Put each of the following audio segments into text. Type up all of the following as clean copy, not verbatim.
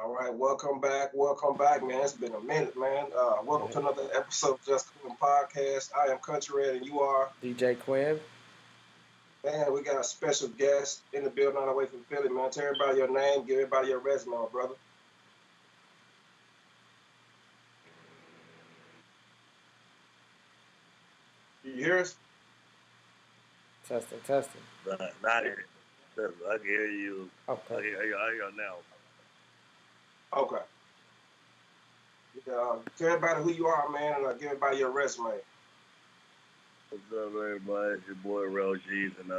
All right, welcome back, man. It's been a minute, man. Welcome to another episode of Just Cooling Podcast. I am Country Red, and you are. DJ Quinn. Man, we got a special guest in the building all the way from Philly, man. Tell everybody your name, give everybody your resume, my brother. You hear us? Testing. Not here. I can hear you. Okay. I hear you now. Okay. Tell everybody who you are, man, and give everybody your resume. What's up, everybody? It's your boy Rell Geez, and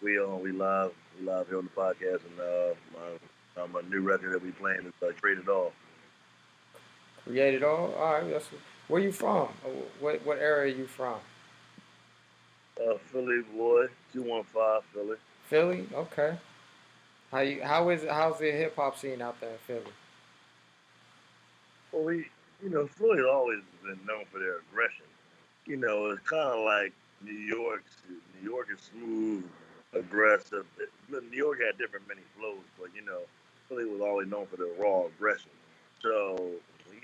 we live here on the podcast, and my new record that we playing is Traded All. Created all. All right. Where you from? What area are you from? Philly boy, 215 Philly. Philly. Okay. How's the hip hop scene out there in Philly? Well, Philly's always been known for their aggression. It's kind of like New York. New York is smooth, aggressive. New York had different many flows, but Philly was always known for their raw aggression. So,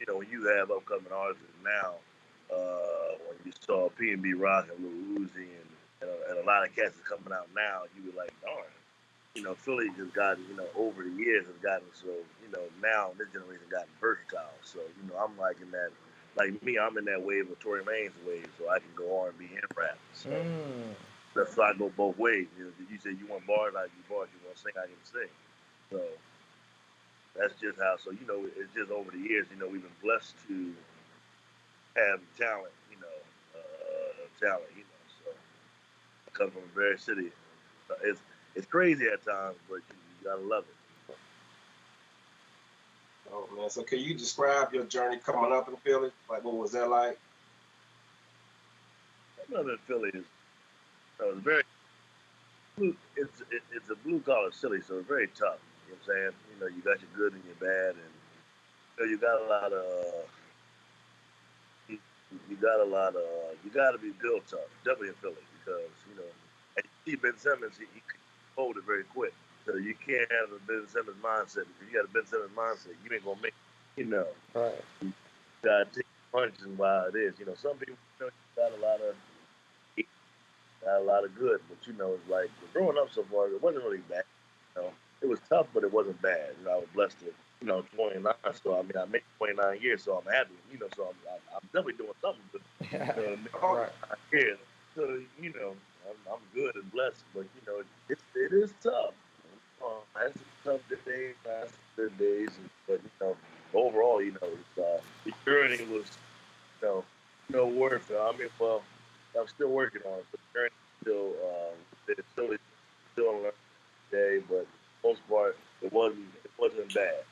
when you have upcoming artists now, when you saw P&B Rock and Lil Uzi and a lot of cats are coming out now, you were like, darn. Philly just gotten, over the years has gotten so, now this generation gotten versatile. So, I'm like in that, like me, I'm in that wave of Tory Lanez wave, so I can go R&B and rap. So that's why I go both ways. You say you want bars, I do bars. You want to sing, I can sing. So that's just how. So it's just over the years. We've been blessed to have talent. Talent. So I come from a very city. It's crazy at times, but you gotta love it. Oh, man. So can you describe your journey coming up in Philly? Like, what was that like? Coming up in Philly is it's very it's a blue collar city, so it's very tough. You know what I'm saying? You got your good and your bad, and you got a lot of you got to be built tough, definitely in Philly, because and you see Ben Simmons, he can hold it very quick. So you can't have a Ben Simmons mindset. If you got a Ben Simmons mindset, you ain't gonna make it. Right. You gotta take punches while it is. Some people got a lot of good, but it's like growing up so far, it wasn't really bad. It was tough, but it wasn't bad. I was blessed to 29. So I mean, I made 29 years, so I'm happy. So I'm definitely doing something good. Right. Years. So I'm good and blessed, but it is tough. That's some tough days, that's good days, but overall, the journey was, worth it. I mean, well, I'm still working on it. The journey still on learning today, but for the most part, it wasn't bad.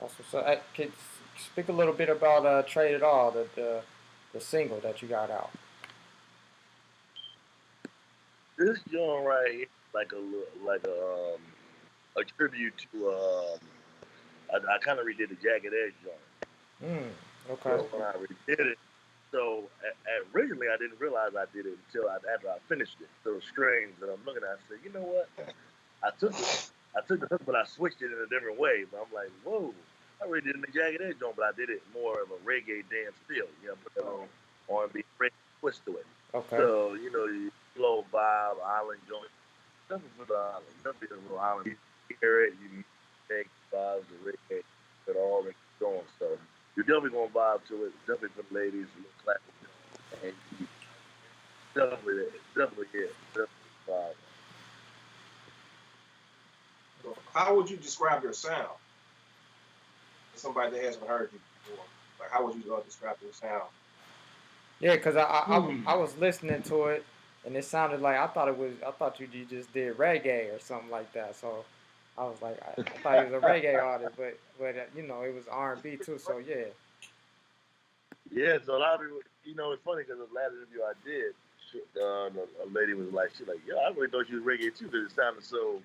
That's what's up. Can you speak a little bit about Trade It All, the single that you got out? This joint right here, a tribute to I kind of redid the Jagged Edge joint. Okay. So when I redid it, so originally I didn't realize I did it until after I finished it. So strings that I'm looking at, I said, you know what? I took the hook, but I switched it in a different way. But I'm like, whoa, I really did it in the Jagged Edge joint, but I did it more of a reggae dance feel. Put that on R&B reggae twist to it. Okay. So you slow vibe, island joint. Nothing for the island. Nothing for the little island. You hear it, you take vibes, the reggae, it all going. So you're definitely gonna vibe to it. Definitely for the ladies, a little classic, and you definitely it. Definitely vibe. So how would you describe your sound to somebody that hasn't heard you before? Like, how would you describe your sound? Yeah, cause I was listening to it, and it sounded like I thought you just did reggae or something like that. So I was like, I thought he was a reggae artist, but it was R&B too. So yeah. Yeah, so a lot of people, it's funny because the last interview I did, a lady was like, yeah, I really thought you was reggae too because it sounded so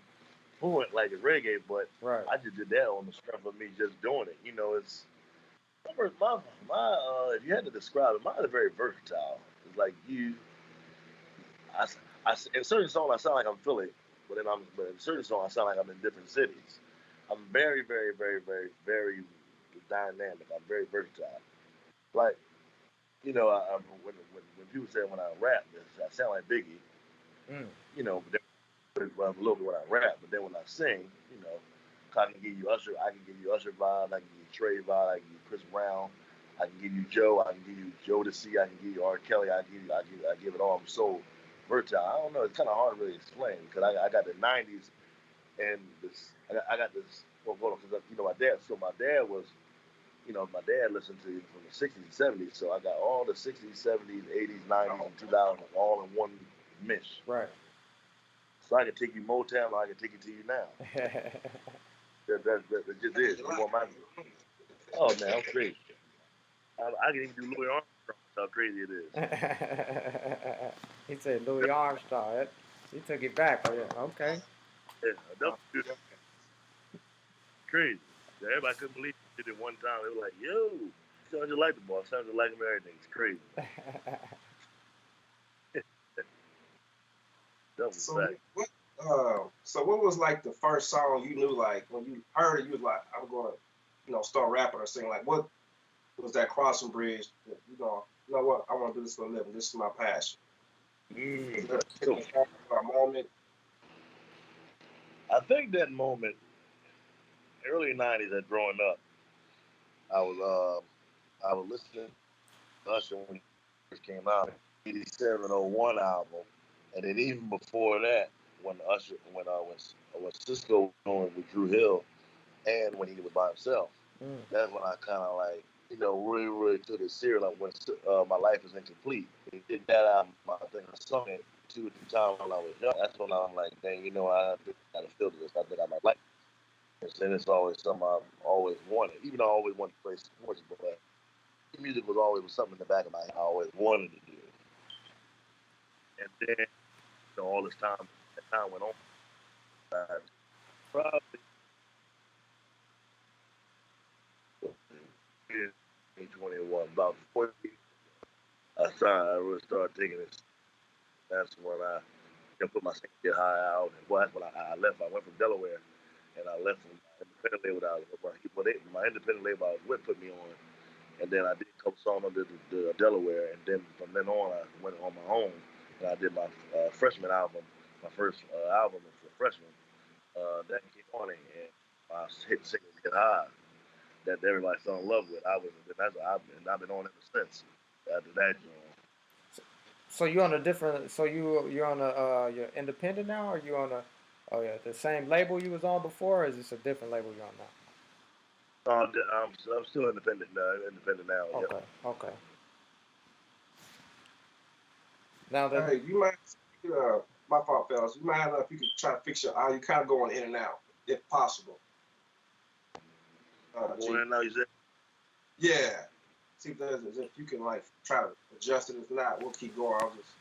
fluent like it's reggae, but Right. I just did that on the strength of me just doing it. It's if you had to describe it, mine is very versatile. It's like in certain songs I sound like I'm Philly, but in certain songs I sound like I'm in different cities. I'm very, very, very, very, very dynamic. I'm very versatile. Like, when people say when I rap, I sound like Biggie, Mm. but then a little bit when I rap, but then when I sing, I can give you Usher, vibe, I can give you Trey vibe, I can give you Chris Brown, I can give you Joe, I can give you Joe to see, I can give you R. Kelly, I give it all. I'm so versatile. I don't know. It's kind of hard to really explain because I got the '90s and this. I got this. Well, because my dad was my dad listened to from the 60s and 70s, so I got all the 60s, 70s, 80s, 90s, and 2000s all in one mish. Right. So I can take you Motown, or I can take it to you now. That just is. You want my? Oh man, I'm crazy. I can even do Louis Armstrong. How crazy it is. He said Louis Armstrong. He took it back. Oh, yeah. Okay. Yeah, crazy. Everybody couldn't believe he did it one time. They were like, "Yo, sounds just like the boy. Sounds just like him. Everything. It's crazy." So what was like the first song you knew, like when you heard it, you was like, I'm gonna, start rapping or singing. Like what was that crossing bridge that, you know what, I wanna do this for a living. This is my passion. Is there a particular song or a moment? I think that moment, early '90s, at growing up, I was listening to Usher when he first came out, '87-'01 album, and then even before that, when Cisco was going with Drew Hill, and when he was by himself, that's when I kind of like really really took it serious. Like when My Life Is Incomplete, he did that album. I think I sung it 2 or 3 times when I was young. That's when I'm like, dang, I got to feel this. I think I might like this. And it's always something I've always wanted. Even though I always wanted to play sports, but music was always something in the back of my head I always wanted to do. And then all this time, as time went on, probably 2021, about 40, I really started taking it. That's when I put my senior high out. And well, that's when I left. I went from Delaware, and I left from my independent label that I was with. My independent label I was with put me on, and then I did a couple songs under the Delaware, and then from then on I went on my own, and I did my freshman album, my first album for freshman. That came on it, and my hit single "Get High" that everybody fell in love with. I've been on ever since. After that, So you on a different? So you're on you're independent now, or you on the same label you was on before, or is this a different label you're on now? I'm still independent now. Okay. Yep. Okay. Now that Hey, you might, my fault, fellas. You might, if you could try to fix your audio, you kind of going in and out, if possible. Well, now you said. Yeah. See if you can like try to adjust it. If not, we'll keep going. I'll just.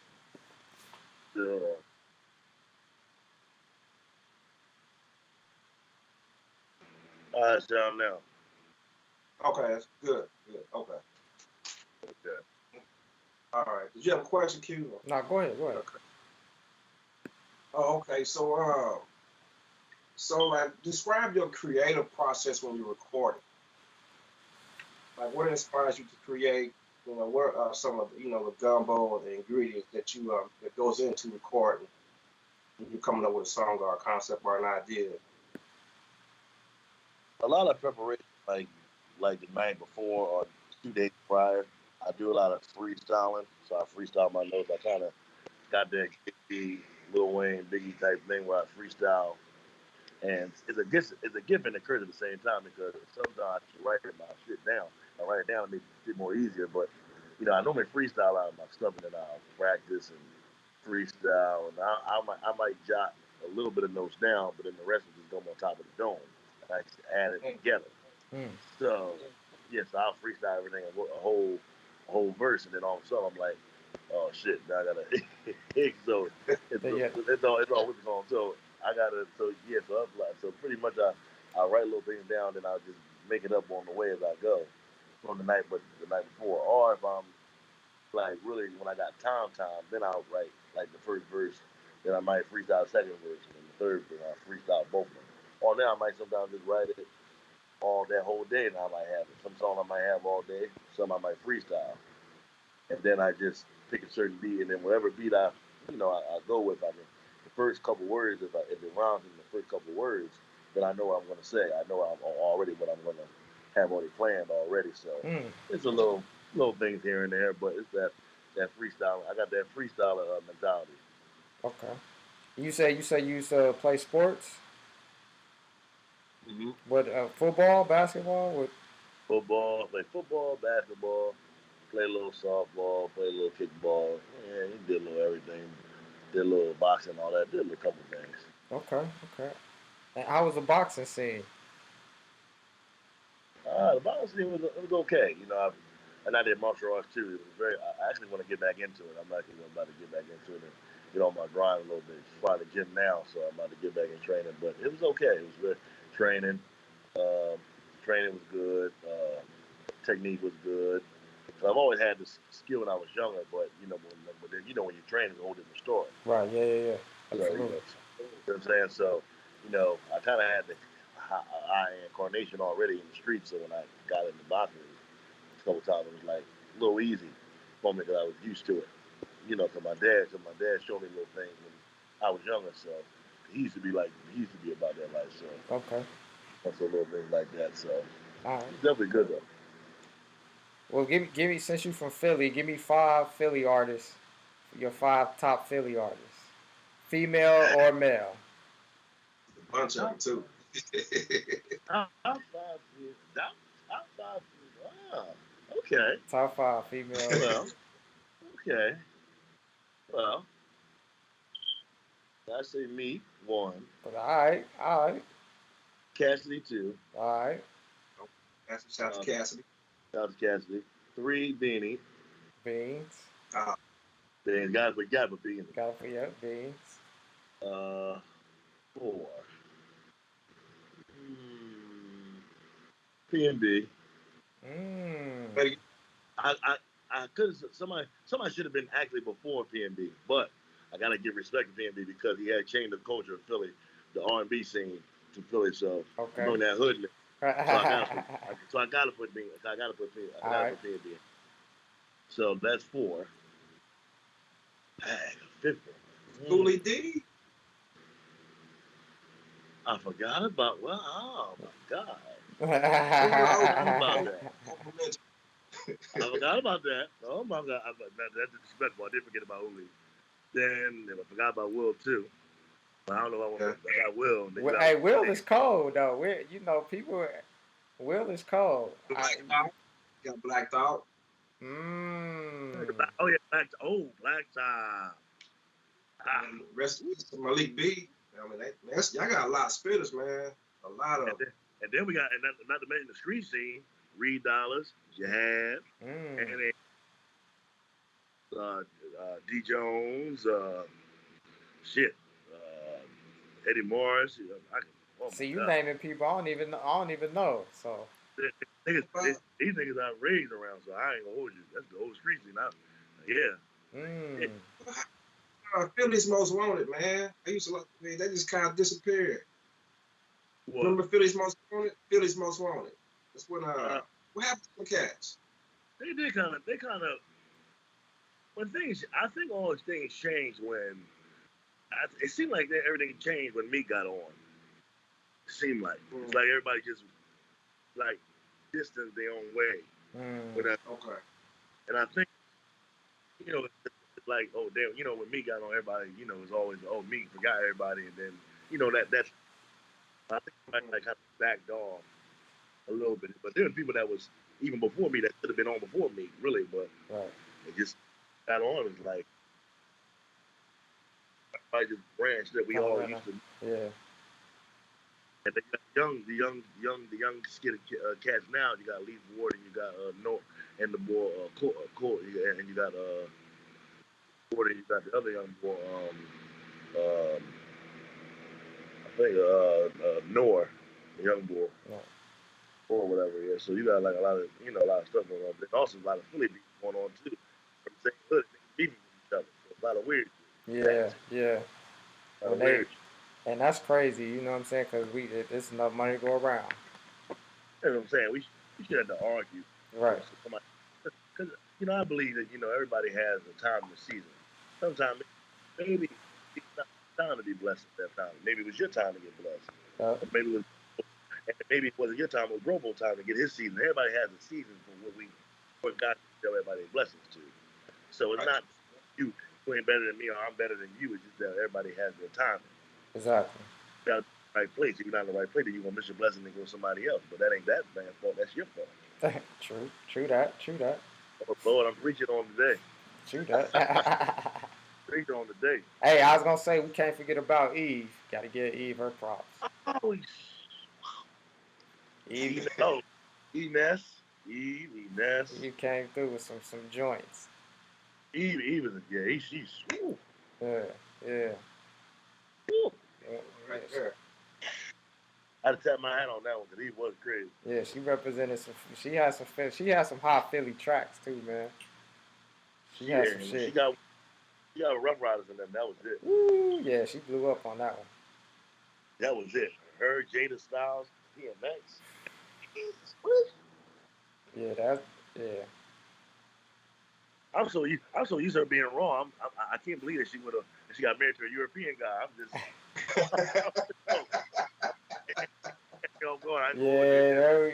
All right, sound now. Okay, that's good. Good. Okay. All right. Did you have a question, Q? no, go ahead. Okay. Oh, okay. So like, describe your creative process when you're recording. Like, what inspires you to create? What are some of the gumbo or the ingredients that that goes into recording when you're coming up with a song or a concept or an idea? A lot of preparation, like the night before or 2 days prior. I do a lot of freestyling, so I freestyle my notes. I kind of got that Biggie, Lil Wayne, Biggie type thing where I freestyle, and it's a gift and a curse at the same time because sometimes I just write my shit down. I write it down to make it more easier, but I normally freestyle out of my stuff and then I'll practice and freestyle, and I might jot a little bit of notes down, but then the rest will just go on top of the dome, and I just add it together. So yes, I'll freestyle everything, a whole verse, and then all of a sudden I'm like, oh shit, now I gotta. So it's all with the song. So I gotta. So yeah, so pretty much I write little things down, then I'll just make it up on the way as I go from the night before, or if I'm like really when I got time, then I'll write like the first verse, then I might freestyle the second verse, and then the third verse I'll freestyle both of them. Or now, I might sometimes just write it all that whole day, and I might have it. Some song I might have all day, some I might freestyle, and then I just pick a certain beat, and then whatever beat I go with. I mean, the first couple words, if it rhymes in the first couple words, then I know what I'm gonna say. I know already what I'm gonna have already planned already. So it's a little things here and there, but it's that freestyle. I got that freestyle mentality. Okay. You say you used to play sports? Mm-hmm. What, football, basketball? What? Play football, basketball, play a little softball, play a little kickball. Yeah, he did a little everything. Did a little boxing, all that. Did a couple things. Okay. And how was the boxing scene? The boxing scene was okay. And I did martial arts too. It was I actually want to get back into it. I'm actually about to get back into it and get on my grind a little bit. It's probably the gym now, so I'm about to get back in training. But it was okay. It was good training. Training was good. Technique was good. So I've always had this skill when I was younger, but then when you train, it's a whole different story. Right. Yeah. Absolutely. You know what I'm saying? So, I kind of had the eye incarnation already in the streets. So when I got into boxing a couple times, it was like a little easy for me because I was used to it. Because my dad showed me little things when I was younger. So he used to be about that life. So Okay. that's a little thing like that. So All right. it's definitely good though. Well, give me since you're from Philly, give me 5 Philly artists. Your 5 top Philly artists, female or male. A bunch of them too. Top five. Top five. Wow. Okay. Top 5 female. Well. Okay. Well. I say me 1. All right. Cassidy 2. All right. Shout out to Cassidy. Shout out to Cassidy. 3, Beanie. Beans. Beans. Got to put Beanie. Got it for you. Beans. 4. PNB. I could have somebody should have been actually before PNB, but I gotta give respect to PNB because he had changed the culture of Philly, the R&B scene to Philly. So bring that hood. So I gotta put PNB. I gotta put PNB. So that's 4. Dang, 5th one. Coolie D. I forgot about. Well, oh my God. I forgot about that. Oh my God. That's disrespectful. I did forget about Uli. Then I forgot about Will too. But I don't know if I got Will. Hey, Will is cold though. Will is cold. Got blacked out. Oh yeah, Black Tie. Rest of Malik B. I mean, y'all got a lot of spitters, man. A lot of. And then we got, and not to mention the street scene, Reed Dollars, Jihad, and D Jones, Eddie Morris. See, you naming people I don't even know. So these niggas I raised around, so I ain't gonna hold you. That's the whole street scene. Philly's Most Wanted, man. I used to look. They just kind of disappeared. What? Remember Philly's Most Wanted? Philly's Most Wanted. That's when what happened to the cats? They kind of. When things, I think all these things changed when. It seemed like everything changed when Meek got on. It seemed like it's like everybody just like distanced their own way. Okay. And I think it's like, oh damn, when Meek got on, everybody it's always Meek forgot everybody, and then that's I think everybody kind of backed off a little bit. But there were people that was even before me that should have been on before me, really, but it just got on. It's like I just branched that we all used to. Yeah. And they got the young skinny cats now. You got Leaf Ward and you got North and the boy Court, and you got Ward and you got the other young boy I think Noor, the young boy. Yeah. Or whatever, yeah. So you got like a lot of stuff going on. But also a lot of Philly beats going on too. From the same hood, beating each other. So a lot of weird. Yeah. Weird. And that's crazy, you know what I'm saying? Because there's enough money to go around. That's what I'm saying. We should have to argue. Right. Because, I believe that, everybody has a time in the season. Sometimes maybe it's not time to be blessed at that time. Maybe it was your time to get blessed. Yep. Or maybe it wasn't your time, it was Robo's time to get his season. Everybody has a season for what God tell everybody blessings to. So it's not you ain't better than me or I'm better than you. It's just that everybody has their timing. Exactly. You got to be in the right place. If you're not in the right place, then you're going to miss your blessing and go to somebody else. But that ain't that man's fault. That's your fault. True that. Oh, Lord, I'm preaching on today. True that. Preaching on today. Hey, I was going to say, we can't forget about Eve. Got to give Eve her props. Oh, Eve. Eve came through with some joints. Eve is she's Yeah. Right there. I had to tap my hat on that one because Eve was crazy. Yeah, she represented some. She had some hot Philly tracks too, man. She had some shit. She got Rough Riders in them. That was it. Ooh, yeah, she blew up on that one. That was it. Her, Jada Styles, DMX. Yeah. I'm so used to her being wrong. I can't believe that she got married to a European guy. I'm just.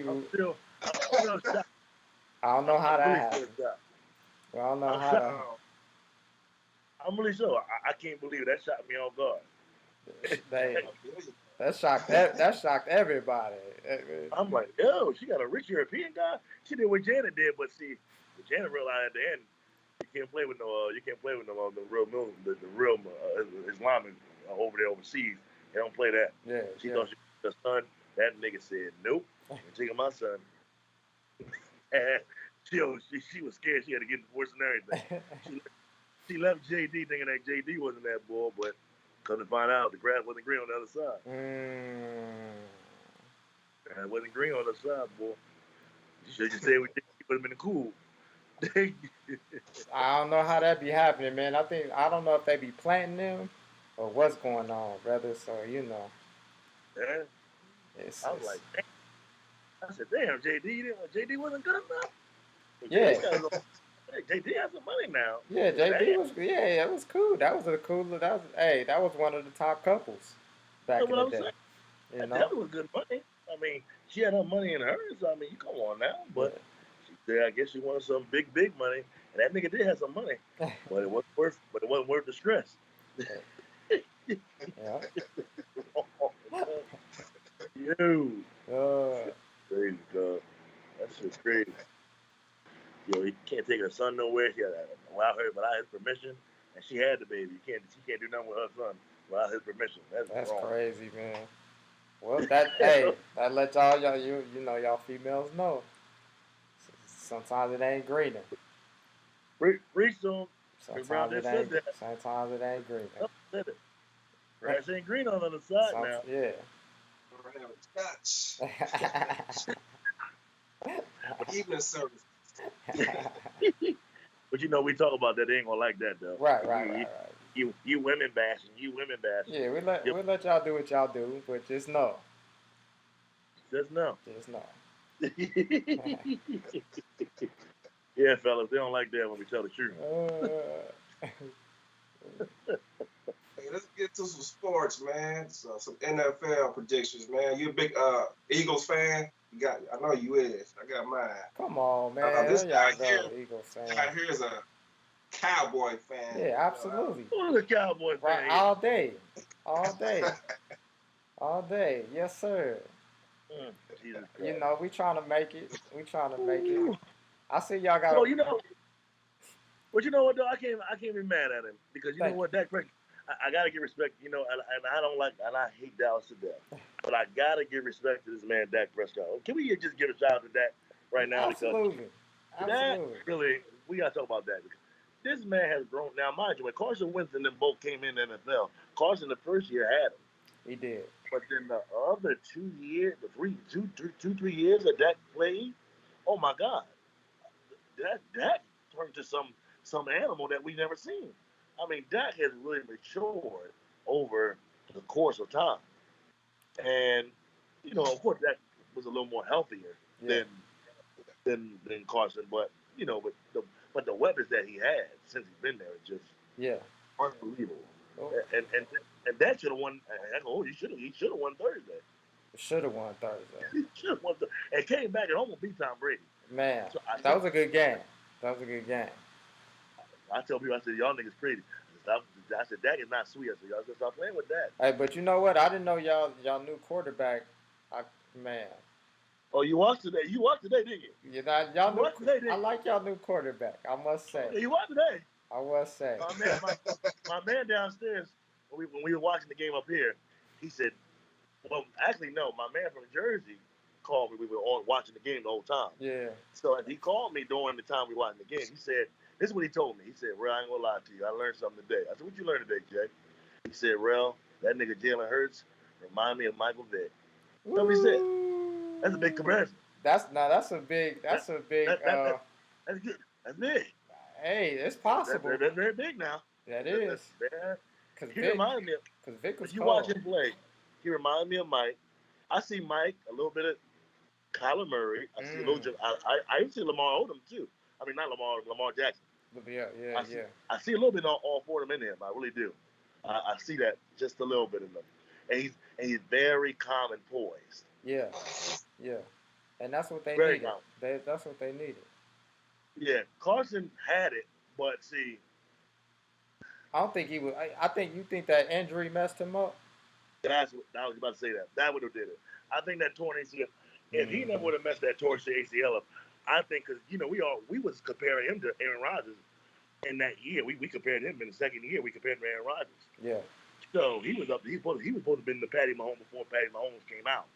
I'm still shocked. I don't know how that happened. I don't know how that. I'm really sure. I can't believe it. That shocked me off guard. That shocked everybody. I'm like, yo, she got a rich European guy. She did what Janet did, but see, Janet realized at the end you can't play with the real Islamic over there overseas. They don't play that. Yeah. She thought she was her son. That nigga said, nope, I'm taking my son. And she was scared. She had to get divorced and everything. She left JD thinking that JD wasn't that boy, but come to find out, the grass wasn't green on the other side. It wasn't green on the other side, boy. You should just say we would have been cool. I don't know how that be happening, man. I don't know if they be planting them or what's going on, brother. So Yeah. I was like, damn. I said, damn, JD wasn't good enough. Yeah. JD has some money now. Yeah, JD was. Yeah, it was cool. That was that was one of the top couples back in the day. Saying. You know, that was good money. I mean, she had her money in hers. I mean, you come on now, but she said, I guess she wanted some big money, and that nigga did have some money, but it wasn't worth the stress. Yeah. Crazy, dog. That's just crazy. He can't take her son nowhere. She had to allow her without his permission, and she had the baby. She can't do nothing with her son without his permission. That's wrong. Crazy, man. Well, that let y'all y'all females know. Sometimes it ain't greener. Preach to them. Sometimes it ain't greener. Said it. Grass ain't green on the other side now. Yeah. Evening service. But we talk about that. They ain't gonna like that though. Right. You women bashing. Yeah, we let y'all do what y'all do, but just know. Just know. Yeah, fellas, they don't like that when we tell the truth. Hey, let's get to some sports, man. So, some NFL predictions, man. You a big Eagles fan? I know you is. I got mine. Come on, man. This guy here, Eagles fan. Guy here is a Cowboy fan. Yeah, absolutely. Who's a Cowboy fan? All day. All day. Yes, sir. We trying to make it. I see y'all got. So but you know what though? I can't be mad at him because you know what, Dak Prescott. I gotta give respect. And I don't like, and I hate Dallas to death, but I gotta give respect to this man, Dak Prescott. Can we just give a shout out to Dak right now? Absolutely. That really, we gotta talk about that because this man has grown. Now, mind you, when Carson Wentz and them both came in the NFL, Carson the first year had him. He did. But then the other 2 years, the 3 years that Dak played, oh my God, Dak turned to some animal that we never seen. I mean, Dak has really matured over the course of time. And, of course, that was a little more healthier than Carson. But, but the weapons that he had since he's been there are just unbelievable. Oh. And that should have won. He should have won Thursday. Should have won Thursday. He should have won. And came back and almost beat Tom Brady. Man, so that was a good game. That was a good game. I tell people, I said, y'all niggas crazy. I said, that is not sweet. I said, y'all just stop playing with that. Hey, but you know what? I didn't know y'all new quarterback. Man. Oh, you watched today? You watched today, didn't you? Y'all watched today, didn't you? I like y'all new quarterback. I must say. You watched today? I must say. My man downstairs, when we were watching the game up here, he said, well, actually, no. My man from Jersey called me. We were on watching the game the whole time. Yeah. So he called me during the time we were watching the game. He said, this is what he told me. He said, Rell, I ain't gonna lie to you. I learned something today. I said, what you learn today, Jay? He said, Rell, that nigga Jalen Hurts remind me of Michael Vick. That's what he said. That's a big comparison. That's a big. That's good. That's big. Hey, it's possible. That's very big now. That is. Because he reminded me of. Because Vic was you watch him play. He reminded me of Mike. I see Mike, a little bit of Kyler Murray. I see a little. I even see Lamar Odom too. I mean, not Lamar Jackson. Yeah. I see a little bit of all four of them in him. I really do. I see that just a little bit in them. And he's very calm and poised. Yeah. And that's what they needed. That's what they needed. Yeah, Carson had it, but see. I don't think he would. I think you think that injury messed him up. I was about to say that. That would have did it. I think that torn ACL. If he never would have messed that torn ACL up, I think because we was comparing him to Aaron Rodgers in that year. We compared him in the second year. We compared him to Aaron Rodgers. Yeah. So he was up. He was supposed to have been the Patty Mahomes before Patty Mahomes came out.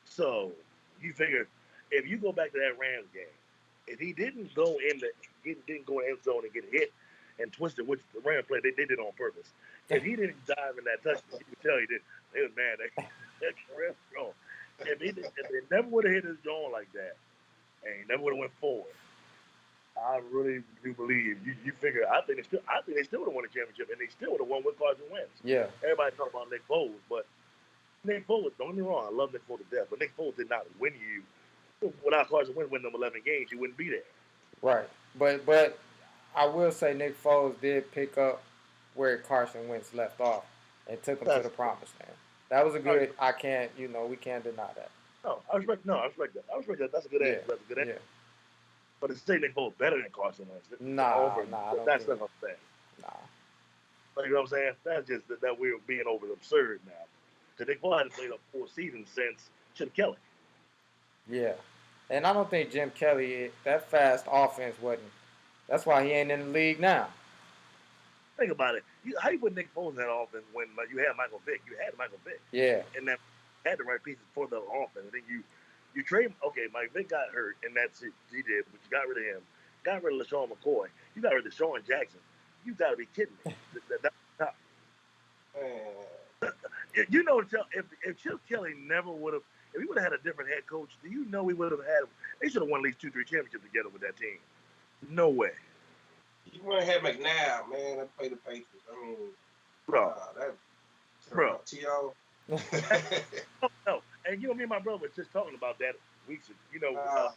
So you figure if you go back to that Rams game, if he didn't go in the end zone and get hit and twisted, which the Rams played, they did it on purpose. If he didn't dive in that touchdown, you could tell he did. They was mad. That's real strong. If they never would have hit his jaw like that, and he never would have went forward, I really do believe you figure. I think they still would have won the championship, and they still would have won with Carson Wentz. Yeah. Everybody talk about Nick Foles, but Nick Foles. Don't get me wrong, I love Nick Foles to death, but Nick Foles did not win you. Without Carson Wentz winning them 11 games, you wouldn't be there. Right, but I will say Nick Foles did pick up where Carson Wentz left off and took him to the promised land. That was a good. We can't deny that. No, I respect that. That's a good answer. That's a good answer. Yeah. But to say Nick Foles better than Carson Wentz, that's not fair. Nah. Like, you know what I'm saying? That's just that we're being over absurd now. Because Nick Foles hasn't played a full season since Chip Kelly. Yeah. And I don't think Jim Kelly, that fast offense wasn't. That's why he ain't in the league now. Think about it. How you put Nick Foles in that offense when you had Michael Vick? You had Michael Vick. Yeah. And that had the right pieces for the offense. And then you trade. Okay, Mike Vick got hurt, and that's it. He did, but you got rid of him. Got rid of LaShawn McCoy. You got rid of Sean Jackson. You got to be kidding me. That's tough. If Chip Kelly never would have. If he would have had a different head coach, do you know we would have had? They should have won at least 2-3 championships together with that team. No way. You want to have McNabb, man. That play the Patriots. I mean, bro. T.O. No. And me and my brother was just talking about that weeks ago,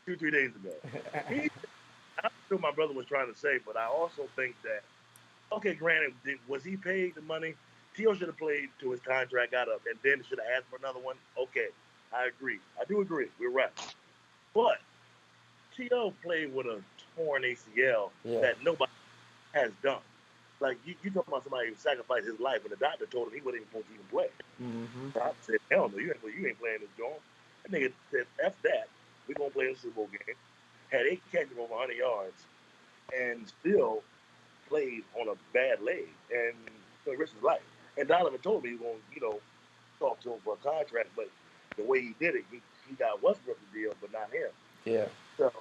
2-3 days ago. I know my brother was trying to say, but I also think that, okay, granted, was he paid the money? T.O. should have played till his contract got up and then should have asked for another one. Okay, I agree. I do agree. We're right. But T.O. played with a torn ACL that nobody has done. Like, you talking about somebody who sacrificed his life, and the doctor told him he wasn't even supposed to even play. Mm-hmm. So I said, hell no, you ain't playing this joint. That nigga said, F that. We're going to play in the Super Bowl game. Had 8 catches over 100 yards and still played on a bad leg and risked his life. And Donovan told me he was going to, talk to him for a contract, but the way he did it, he got Westbrook the deal, but not him. Yeah. So,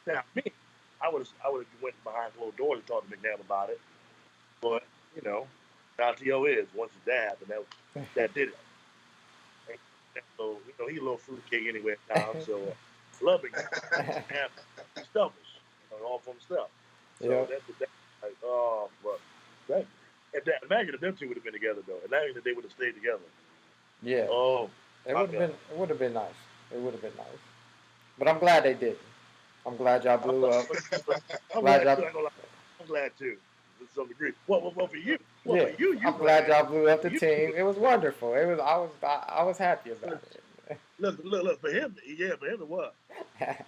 now, me, I would have went behind closed doors and talked to McNabb about it. But, now T.O. is, once his dad happened, that did it. And so, he's a little fruitcake anyway at times, so love it. He's selfish, all from stuff. So that's like, but Imagine if them two would have been together though. Imagine if they would have stayed together. Yeah. Oh, It would have been nice. It would have been nice. But I'm glad they didn't. I'm glad y'all blew up. I'm glad too. I'm glad too. To some degree. Well, for you. Well, yeah. for you, I'm glad y'all blew up the team. It was wonderful. I was happy about it. Look. For him, it was.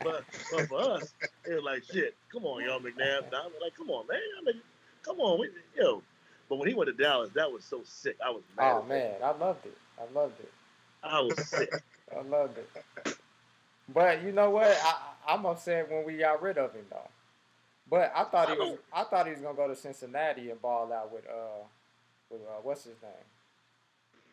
But for us, it was like shit. Come on, y'all, McNabb. Like, come on, man. Come on, yo. But when he went to Dallas, that was so sick. I was mad. Oh man, I loved it. I was sick. I loved it. But you know what? I'm upset when we got rid of him though. But I thought he was gonna go to Cincinnati and ball out with what's his name?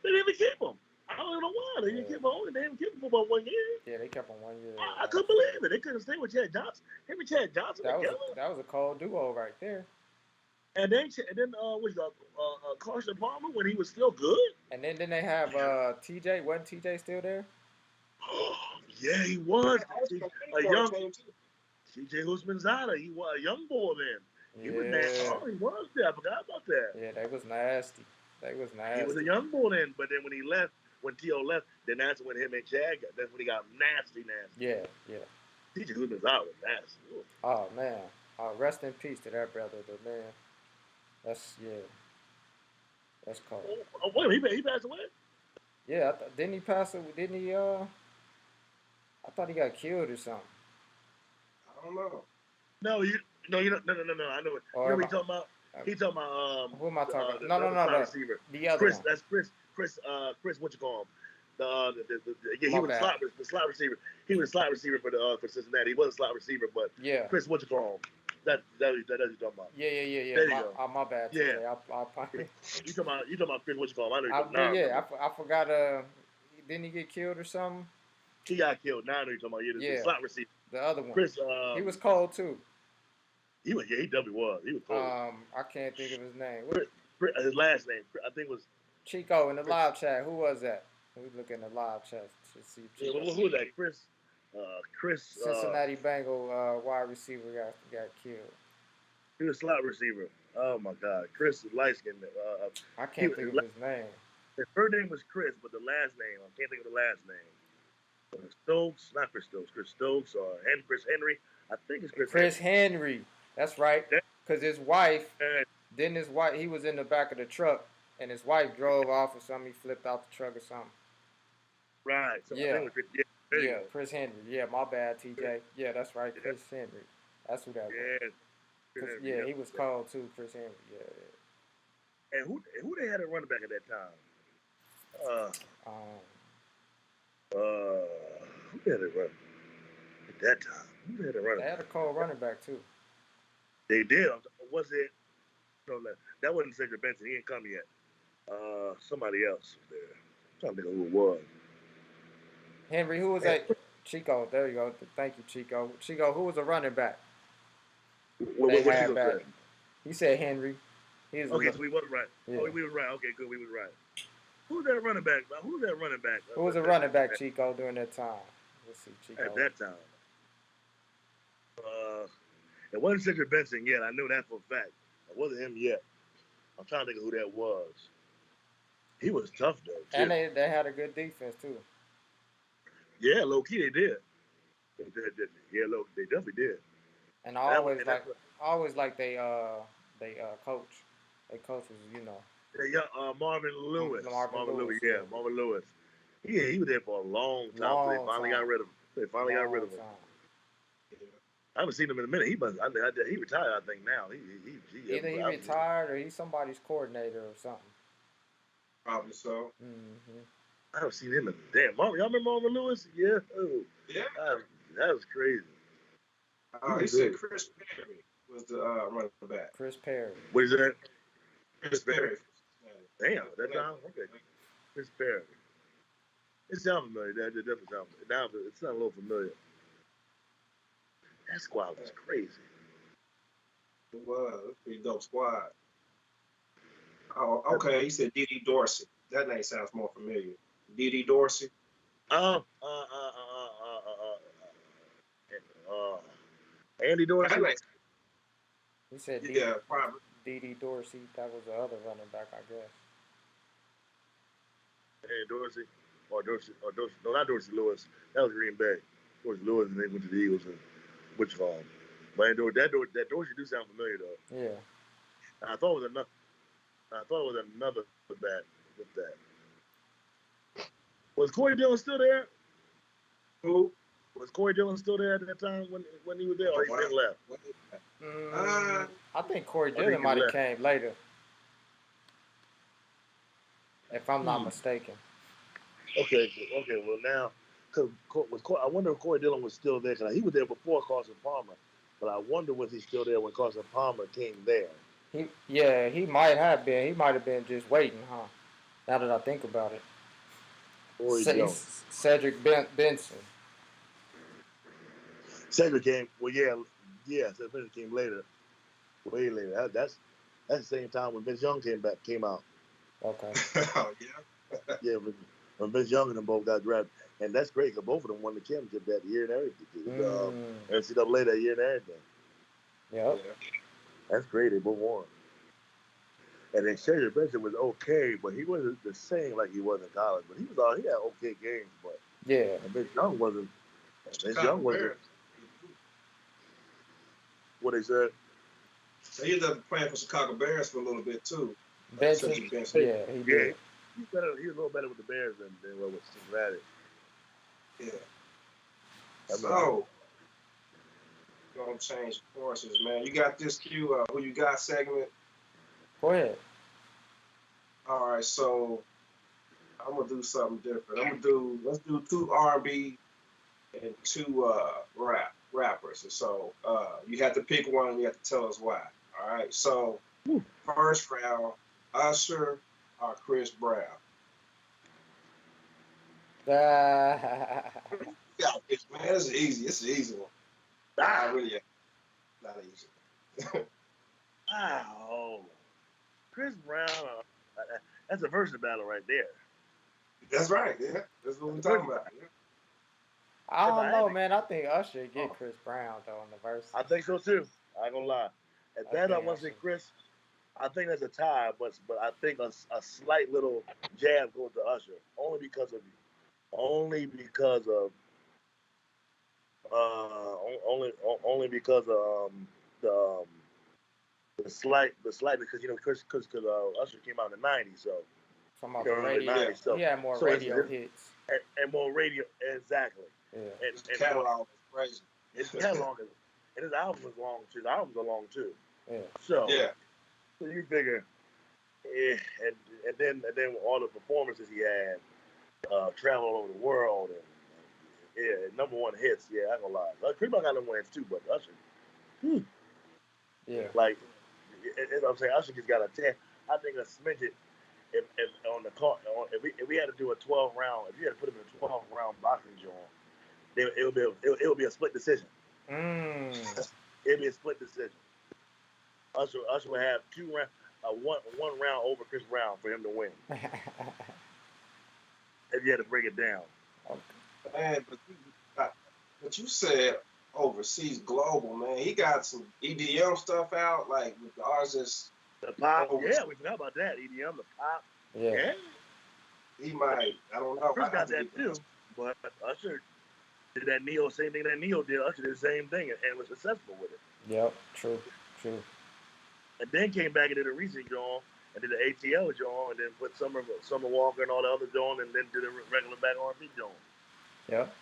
They didn't even keep him. I don't know why. They didn't keep him. They didn't keep him for about 1 year. Yeah, they kept him 1 year. I couldn't believe it. They couldn't stay with Chad Johnson. Him and Chad Johnson together. That was a cold duo right there. And then Carson Palmer when he was still good. And then they have TJ. Wasn't TJ still there? Yeah, he was. A young TJ Husmanzada. He was a young boy then. He was nasty. Oh, he was there. I forgot about that. Yeah, they was nasty. He was a young boy then, but then when he left, when T.O. left, then that's when him and Chad got. That's when he got nasty. Yeah. TJ Husmanzada was nasty. Ooh. Oh man. Rest in peace to that brother, though, man. That's cold. Oh, wait, he passed away? Yeah, didn't he pass away? Didn't he? I thought he got killed or something. I don't know. No. I know it. You know what he talking about? He talking about who am I talking about? No. Receiver. The other Chris. one. That's Chris. What you call him? He was the slot receiver. He was a slot receiver for Cincinnati. He was a slot receiver, but Chris, what you call him? That you talking about? Yeah. There you go. My bad. Yeah. You talking about Chris? What you call him? I know you talking about. Yeah. I forgot. Didn't he get killed or something? He got killed. Now I know you talking about. The slot receiver. The other one. Chris. He was cold too. He definitely was. He was cold. I can't think of his name. His last name, I think, was Chico in the live chat. Who was that? We look in the live chat to see. Yeah, who was that? Chris. Cincinnati Bengal wide receiver got killed. He was a slot receiver. Oh my God, Chris light skinned. I can't think of his name. His first name was Chris, but the last name I can't think of the last name. Stokes, not Chris Stokes. Chris Stokes or Chris Henry. I think it's Chris Henry. That's right. Because his wife, he was in the back of the truck, and his wife drove off or something. He flipped out the truck or something. Right. So yeah. Yeah, Chris Henry. Yeah, my bad, TJ. Yeah, that's right. Chris Henry. That's who that was. Yeah, he was called too, Chris Henry. Yeah. And who they had a running back at that time? Who had a run at that time? Who had a running? They had a cold running back too. They did. Was it? No, that wasn't Cedric Benson. He ain't come yet. Somebody else was there. I'm trying to think of who it was. Henry, who was that? Chico. There you go. Thank you, Chico. Chico, who was a running back? What Chico said? He said Henry. Okay, so we was right. Yeah. Oh, we was right. Okay, good. We was right. Who's that running back? Who was a running back, Chico, during that time? Let's see, Chico. At that time. It wasn't Cedric Benson yet. I knew that for a fact. It wasn't him yet. I'm trying to think of who that was. He was tough, though, too. And they had a good defense, too. Yeah, low-key, they did. Yeah, they definitely did. And I always like they coach. They coach was, you know. Yeah, Marvin Lewis. Marvin Lewis. Yeah, he was there for a long time. They finally got rid of him. I haven't seen him in a minute. He retired, I think, now. Either he retired or he's somebody's coordinator or something. Probably so. Mm-hmm. I haven't seen him in damn. Y'all remember Marvin Lewis? Yeah. Oh, yeah. That was crazy. He said Chris Perry was the running back. Chris Perry. What is that? Chris Perry. Damn, that sounds okay. Chris Perry. It sounds familiar. That definitely sounds. Now it sounds a little familiar. That squad was crazy. It was a pretty dope squad. Oh, okay. He said D.D. Dorsey. That name sounds more familiar. D.D. Dorsey. Andy Dorsey. He said probably. D.D. Dorsey. That was the other running back, I guess. Hey, Dorsey. No, not Dorsey Lewis. That was Green Bay. Dorsey Lewis, and they went to the Eagles and which farm. But that Dorsey do sound familiar though. Yeah. I thought it was another bat with that. Was Corey Dillon still there? Who? Was Corey Dillon still there at that time when he was there, or he been left? I think Corey Dillon might have came later, if I'm not mistaken. Okay. Well, now, I wonder if Corey Dillon was still there, because he was there before Carson Palmer. But I wonder was he still there when Carson Palmer came there. He might have been. He might have been just waiting, huh? Now that I think about it. Cedric Benson. Cedric came. Well, yeah. Cedric came later, way later. That's the same time when Vince Young came out. Okay. Oh yeah. Yeah, when Vince Young and them both got drafted, and that's great because both of them won the championship that year and everything. NCAA that year and everything. Yep. Yeah. That's great. They both won. And then Cedric Benson was okay, but he wasn't the same like he was in college. But he had okay games, but yeah. And Vince Young wasn't. What they said. So he ended up playing for Chicago Bears for a little bit too. Benson. Yeah, he did. He was a little better with the Bears than with Cincinnati. Yeah. So, gonna change courses, man. You got this Q, who you got segment? Go ahead. All right, so I'm gonna do something different. Let's do 2 R&B and 2 rappers. And so you have to pick one and you have to tell us why. All right, so first round, Usher or Chris Brown? Yeah, man, it's easy. It's an easy one. Not really, not easy. Wow. Chris Brown, that's a versus battle right there. That's right, yeah. That's what we're talking about. Yeah. I don't know, man. I think Usher get Chris Brown, though, in the verse. I think so, too. I ain't gonna lie. At that, I want to say Chris. I think that's a tie, but I think a slight little jab goes to Usher, only because of the slight because Chris Usher came out in the '90s, so from the radio, 90s, so he had more radio hits and more radio exactly. Yeah, and catalog was crazy. His catalog and his album was long too. His albums are long too. Yeah. So you figure, and then all the performances he had, travel all over the world and #1 hits. Yeah, I ain't gonna lie. Chris Brown got #1 hits too, but Usher. Yeah. Like, as I'm saying, Usher just got a 10. I think a smidget if on the card. If we had to do a 12 round, if you had to put him in a 12 round boxing joint, it would be a split decision. It'd be a split decision. Usher would have one round over Chris Brown for him to win. If you had to break it down. Man, but you said overseas, global, man. He got some EDM stuff out, like with the artists. The pop, yeah, we forgot about that. EDM, the pop. Yeah. He might, I don't know. Chris got that too, but Usher did that Neo, same thing that Neo did. Usher did the same thing and was successful with it. Yep, true. And then came back and did a recent joint and did the ATL joint and then put Summer Walker and all the other joint and then did a regular back R&B joint. Yep.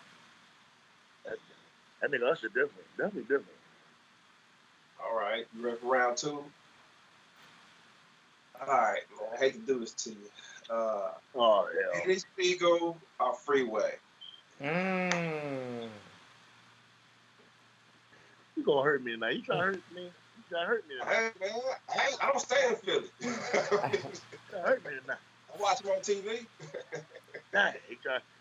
I think Usher definitely different. All right, you ready for round 2? All right, man. I hate to do this to you. Eddie Spiegel or Freeway? You gonna hurt me tonight? You trying to hurt me? Hey, man, I don't stay in Philly. You trying to hurt me tonight? I watch him on TV.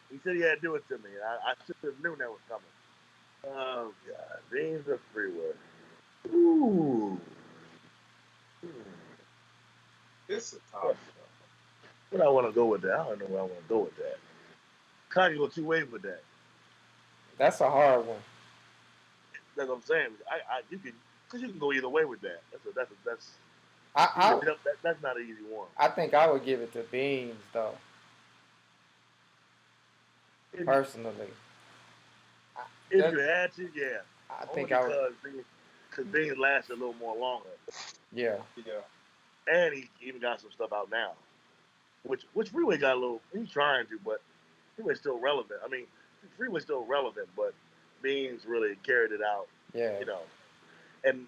He said he had to do it to me. I should have known that was coming. Oh, God. Dreams of Freeway. Ooh. It's a tough one. What I want to go with that? I don't know where I want to go with that. Kind of go 2 ways with that. That's a hard one. That's what I'm saying. You can go either way with that. That's. That's not an easy one. I think I would give it to Beans though. Personally. If you had to, yeah. I Only think I would. because Beans lasted a little more longer. Yeah. Yeah. And he even got some stuff out now. Which Freeway got a little, he's trying to, but Freeway's still relevant. I mean, Freeway's still relevant, but Beans really carried it out. Yeah. You know. And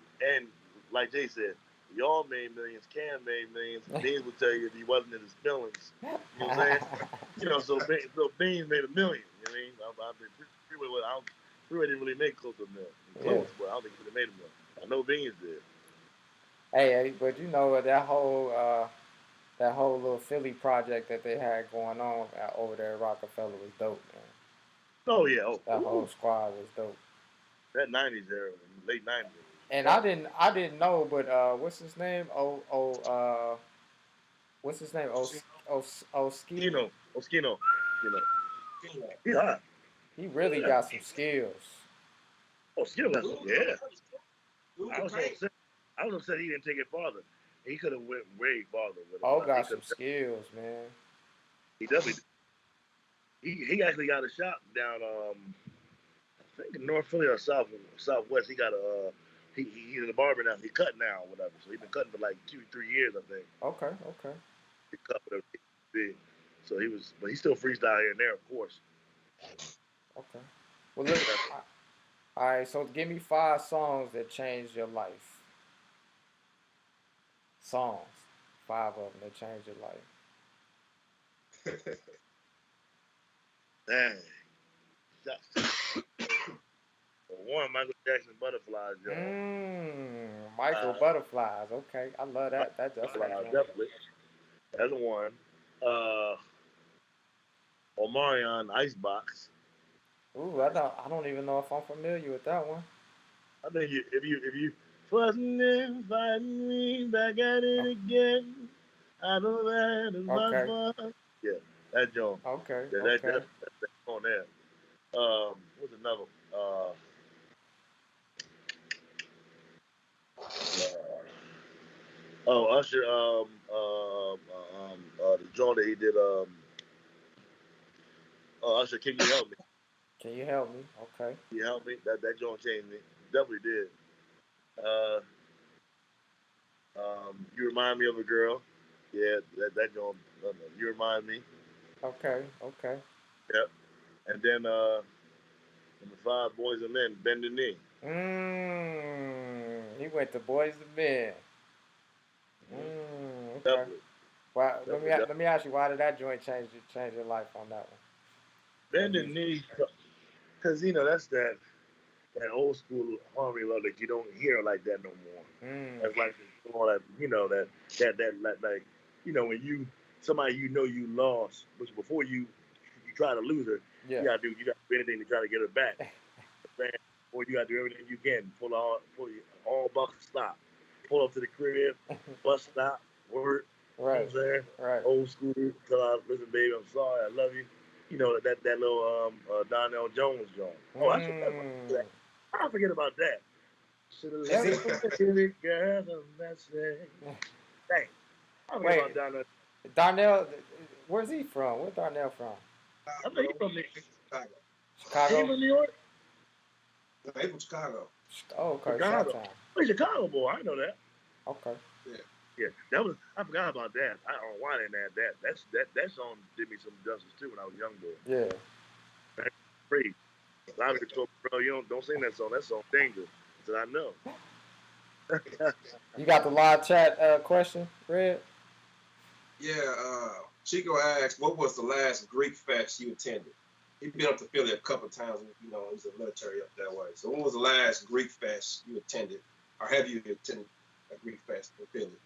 like Jay said, y'all made millions, Cam made millions. Beans would tell you if he wasn't in his feelings. You know what I'm saying? You know, so Beans made $1 million. You know what I mean? Freeway didn't really make close to $1 million. Close, but I don't think he really made $1 million. I know Beans did. Hey, but you know that whole little Philly project that they had going on over there at Rockefeller was dope, man. Oh yeah, that whole squad was dope. That '90s era, late '90s. And I didn't know, but what's his name? What's his name? Oskino. Yeah. He really got some skills. Oskino got some, yeah. I was upset he didn't take it farther. He could have went way farther with it. Got some skills, man. He definitely did. He actually got a shot down I think in North Philly or Southwest. He got he's in the barber now. He cut now or whatever. So he's been cutting for like 2-3 years, I think. Okay. He cut whatever he did. So but he still freestyle here and there, of course. Okay. Well, look. All right. So give me 5 songs that changed your life. Songs. 5 of them that changed your life. Dang. One, Michael Jackson, Butterflies, yo. Michael Butterflies. Okay, I love that. That's definitely. That's one. Omarion, Icebox. Ooh, I don't even know if I'm familiar with that one. I think if you fussing and fighting me back at it again, I know that is my fun. Yeah, that John. Okay. Yeah, that's on there. What's another? Usher. The joint that he did. Usher, can you help me? Can you help me? Okay. Can you help me? That joint changed me. Definitely did. You remind me of a girl. Yeah, that joint. You remind me. Okay. Yep. And then number 5, Boys and Men, Bend the Knee. He went to Boys and Men. Okay. Definitely. Why, let me ask you, why did that joint change your life on that one? Bend the Knee, because that's that old school harmony love that you don't hear like that no more. That's like all that that like when somebody you lost, which before you try to lose her, you gotta do anything to try to get her back. Or you gotta do everything you can. Pull all bucks stop. Pull up to the crib, bus stop, work. Right. You know what I'm saying? Right. Old school. Tell her, listen, baby, I'm sorry, I love you. That little Donnell Jones joint. Oh, I forget about that. Should have let it together, that's it. Dang. I forget about Donnell. Darnell, where's he from? Where's Darnell from? I think he's from Chicago. Chicago? He from New York? No, he's from Chicago. Oh, okay. Chicago. Oh, he's a Chicago boy. I know that. Okay. Yeah, I forgot about that. I don't know why I didn't add that. That song did me some justice too when I was young boy. Yeah. That's crazy. A lot of people told me, bro, you don't sing that song. That song dangerous. I said, I know. You got the live chat question, Red? Yeah, Chico asked, what was the last Greek fest you attended? He's been up to Philly a couple of times. He's a military up that way. So when was the last Greek fest you attended? Or have you attended a Greek fest in Philly?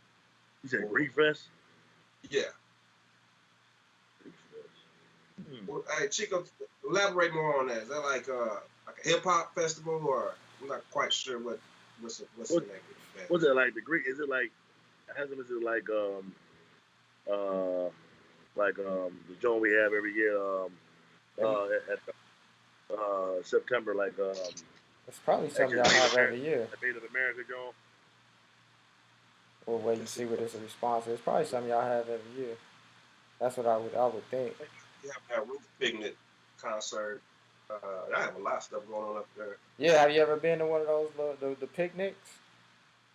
You said Greek fest? Yeah. Greek fest. Well, hey, Chico, elaborate more on that. Is that like a hip hop festival, or I'm not quite sure what's the name of it? What's it like? The Greek? Is it like? Is it like the joint we have every year at September, like it's probably something y'all have every year. The Native American joint. We'll wait and see what his response is. Probably something y'all have every year. That's what I would think. You have that roof picnic concert. I have a lot of stuff going on up there. Yeah, have you ever been to one of those the picnics?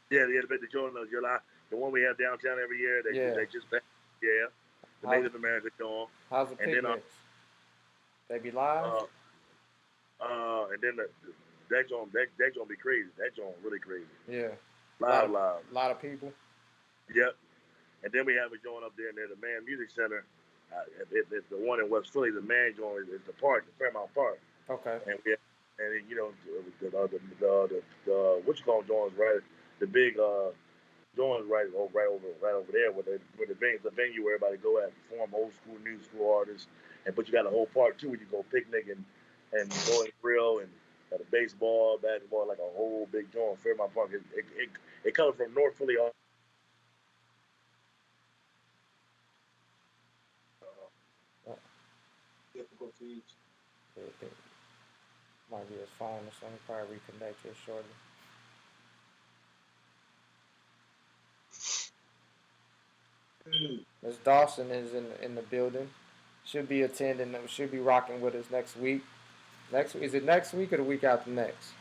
Yeah, the Jordan of July, the one we have downtown every year. They just passed. Yeah, the Native American Dawn. How's the picnics? They be live? And then that joint be crazy. That joint really crazy. Yeah. Live. A lot of people. Yep. And then we have a joint up there near the Man Music Center. It's the one in West Philly. The Man joint is the park, the Fairmount Park. Okay. And you know the what you call joints, right? The big joints right over there where the venue where everybody go at perform old school, new school artists. But you got a whole park too where you go picnic and go and grill and got a baseball, basketball, like a whole big joint. Fairmount Park. It comes from North Philly. Difficulties. Might be his phone or something. Probably reconnect here shortly. Ms. Dawson is in the building. Should be attending. Should be rocking with us next week. Is it next week or the week after next?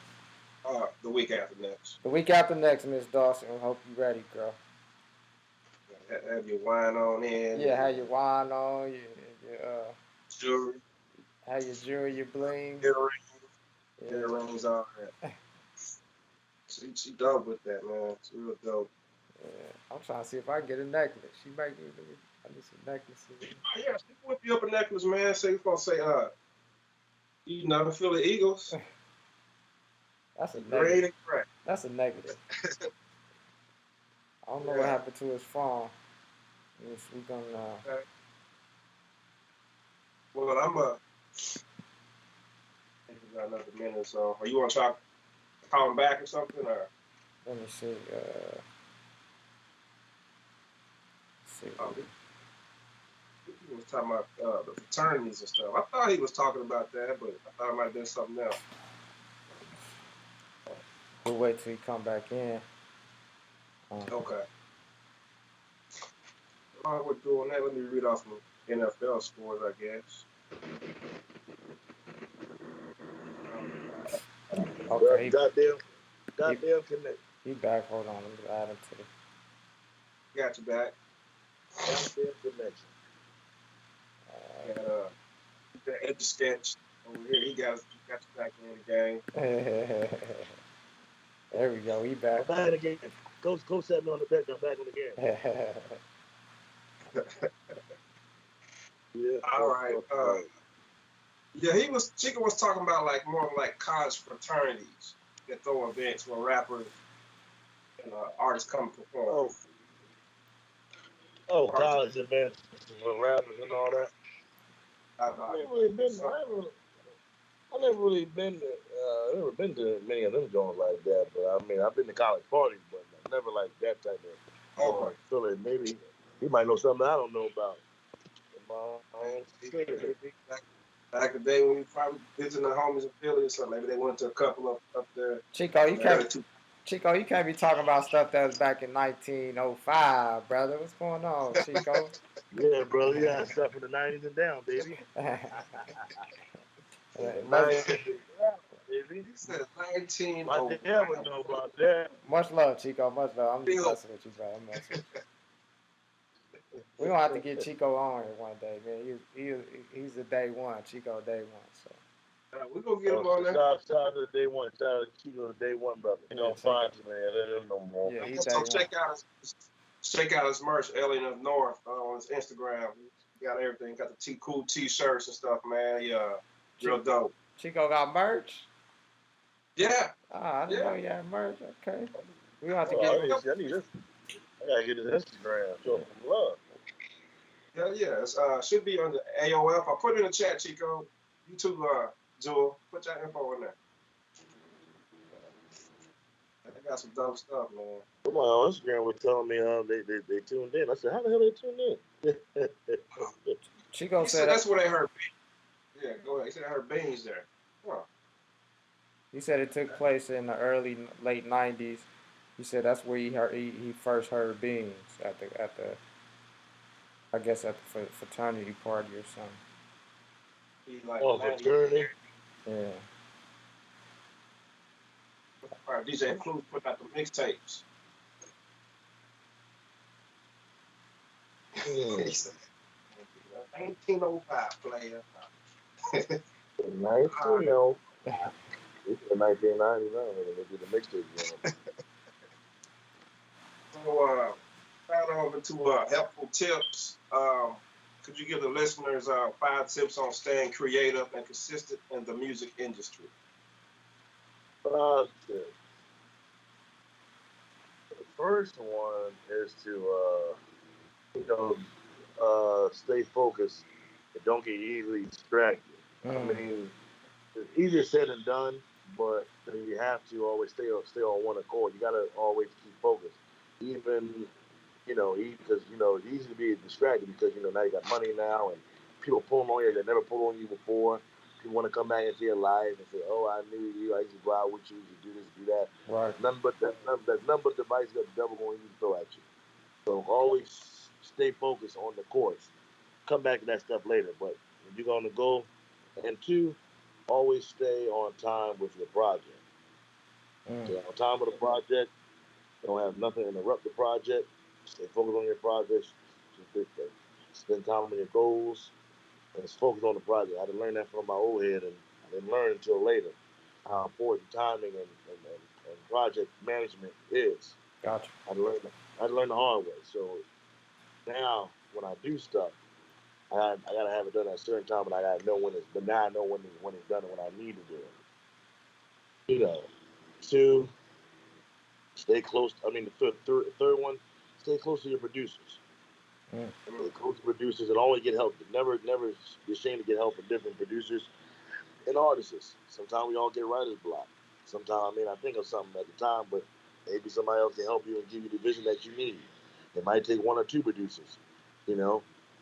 The week after next. The week after next, Ms. Dawson. I hope you're ready, girl. Have your wine on in. Yeah, have your wine on. Your jewelry. Have your jewelry, your bling. Earrings, all that. She dope with that, man. She real dope. Yeah, I'm trying to see if I can get a necklace. She might give me. I need some necklaces. Yeah, she whip you up a necklace, man. Say the Philly Eagles. That's a great negative. That's a negative. I don't know what happened to his phone. We gonna. Okay. Well, I'm got another minute or so. Are you want to call him back or something, or? Let me see. He was talking about the fraternities and stuff. I thought he was talking about that, but I thought it might have been something else. We'll wait till he come back in. Okay. While we're doing that, let me read off some NFL scores, I guess. Okay. Goddamn connect. He back. Hold on. Let me add him to the. Got you back. Goddamn connection. The Edge Sketch over here. He got you back in the game. There we go. He back. I'm back again. Go set me on the bench. I'm back on the game. Yeah. All right. Chico was talking about like more like college fraternities that throw events where rappers and artists come perform. College events with rappers and all that. I've never really been to many of them joints like that. But I mean, I've been to college parties, but never like that type of. So maybe he might know something I don't know about. Back in the day when we probably visiting the homies in Philly or something, maybe they went to a couple up there. Chico, you can't be talking about stuff that was back in 1905, brother. What's going on, Chico? Yeah, brother. Yeah, stuff from the 90s and down, baby. He said 19. My dad would know about that. Much love, Chico. Much love. I'm just messing with you, bro. I'm messing with you. We're going to have to get Chico on here one day, man. He's the day one. Chico day one. So. We're going to get him on there. Shout out to the day one. Shout out to Chico the day one, brother. You know, fine, man. Let him know more. Yeah, so check out his merch, Alien of North, on his Instagram. He got everything. Got the cool T-shirts and stuff, man. Yeah, real dope. Chico got merch? Yeah. I didn't know he had merch. Okay. We gonna have to get I need this. I gotta get his Instagram. Show him some love. Hell yeah. It should be on the AOF. I'll put it in the chat, Chico. You too, Jewel. Put your info in there. I got some dope stuff, man. Somebody on Instagram was telling me they tuned in. I said, how the hell they tuned in? Chico said that's where they heard beans. Yeah, go ahead. He said I heard beans there. Huh. He said it took place in the late 90s You said that's where he first heard Beans at the I guess at the fraternity party or something. He like fraternity. Yeah. DJ Clues put out the mixtapes. He said, 1905 player. 1905. This is 1999 when they did the mixtape. So, right over to helpful tips. Could you give the listeners 5 tips on staying creative and consistent in the music industry? 5 tips. The first one is to, stay focused and don't get easily distracted. I mean, it's easier said than done, but you have to always stay on one accord. You got to always keep focused, even because it's easy to be distracted because now you got money now and people pulling on you that never pulled on you before. People want to come back into your life and say, "Oh, I knew you. I used to go out with you. You do this, do that." Right. That's none but devices that the devil going to use to throw at you. So always stay focused on the course. Come back to that stuff later, but if you're gonna go, and 2, always stay on time with your project. Stay on time with the project. Don't have nothing interrupt the project. Stay focused on your projects. Spend time on your goals and focus on the project. I had to learn that from my old head, and I didn't learn until later how important timing and project management is. Gotcha. I had to learn the hard way. So now when I do stuff, I gotta have it done at a certain time, and I gotta know when it's. But now I know when it's done and when I need to do it. 2, stay close. I mean, the third one, stay close to your producers. Stay close to producers and always get help. Never be ashamed to get help from different producers and artists. Sometimes we all get writer's block. Sometimes I may not think of something at the time, but maybe somebody else can help you and give you the vision that you need. It might take 1 or 2 producers.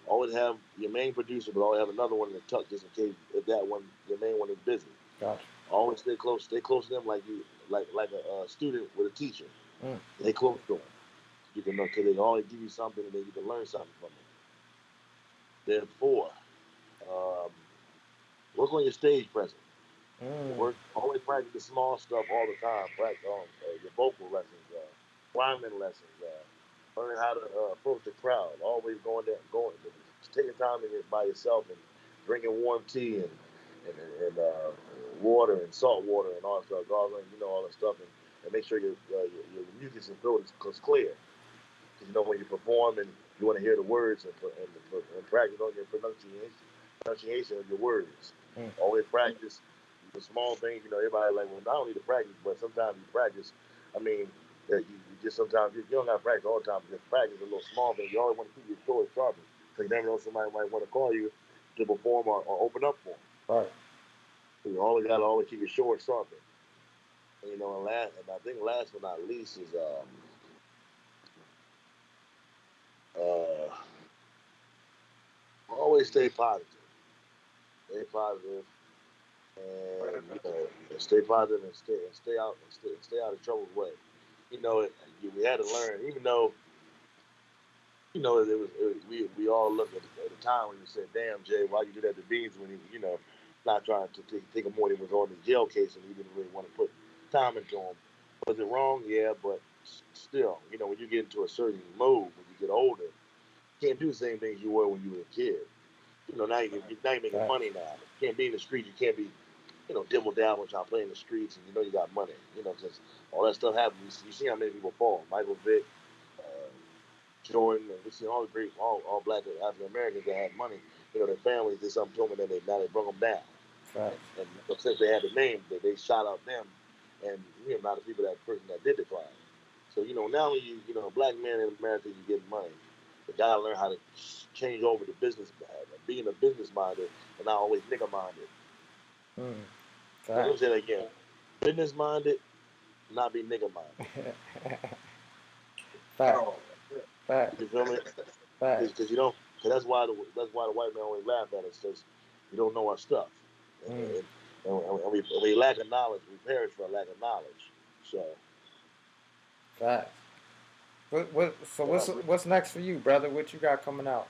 Always have your main producer, but always have another one in the tuck just in case if that one, your main one, is busy. Gotcha. Always stay close to them like a student with a teacher. Stay close to them. You can know because they always give you something and then you can learn something from them. Then 4, work on your stage presence. Always practice the small stuff all the time. Practice your vocal lessons, rhyming lessons, learning how to approach the crowd. Always taking time to get by yourself and drinking warm tea and water and salt water and all that stuff. Gargling, all that stuff, and make sure your mucus and throat is clear. Because when you perform and you want to hear the words and practice on your pronunciation of your words. Always practice the small things. Everybody like, well, I don't need to practice, but sometimes you practice. I mean, you just sometimes you don't got to practice all the time. Just practice a little small thing. You always want to keep your story sharp. So you never know somebody might want to call you to perform or open up for them. Right. So you always got to always keep your story sharp. And I think last but not least is always stay positive. Stay positive, and stay positive and stay out of trouble's way. We had to learn, even though we all look at the time when you said, "Damn, Jay, why you do that to Beans when he not trying to take him more than he was on his jail case and he didn't really want to put time into him." Was it wrong? Yeah, but still, when you get into a certain mode, when you get older, you can't do the same things you were when you were a kid. Now you're making money now. You can't be in the street. You can't be, dibble dabble trying to play in the streets and you got money. Because all that stuff happens. You see how many people fall. Michael Vick, Jordan, and we see all the great, all black African Americans that had money. Their families did something to them and now they brought them down. Right. And since they had the name, they shot out them and not the people that person that did the crime. So now when a black man in America, you get money. You gotta learn how to change over to business, being a business minded and not always nigga minded. Let me say that again: business minded, not be nigga minded. Fact. You feel me? Because Cause that's why the white man always laugh at us because you don't know our stuff, and we lack of knowledge. We perish for a lack of knowledge. So Facts. So Yeah, what's next for you, brother? What you got coming out?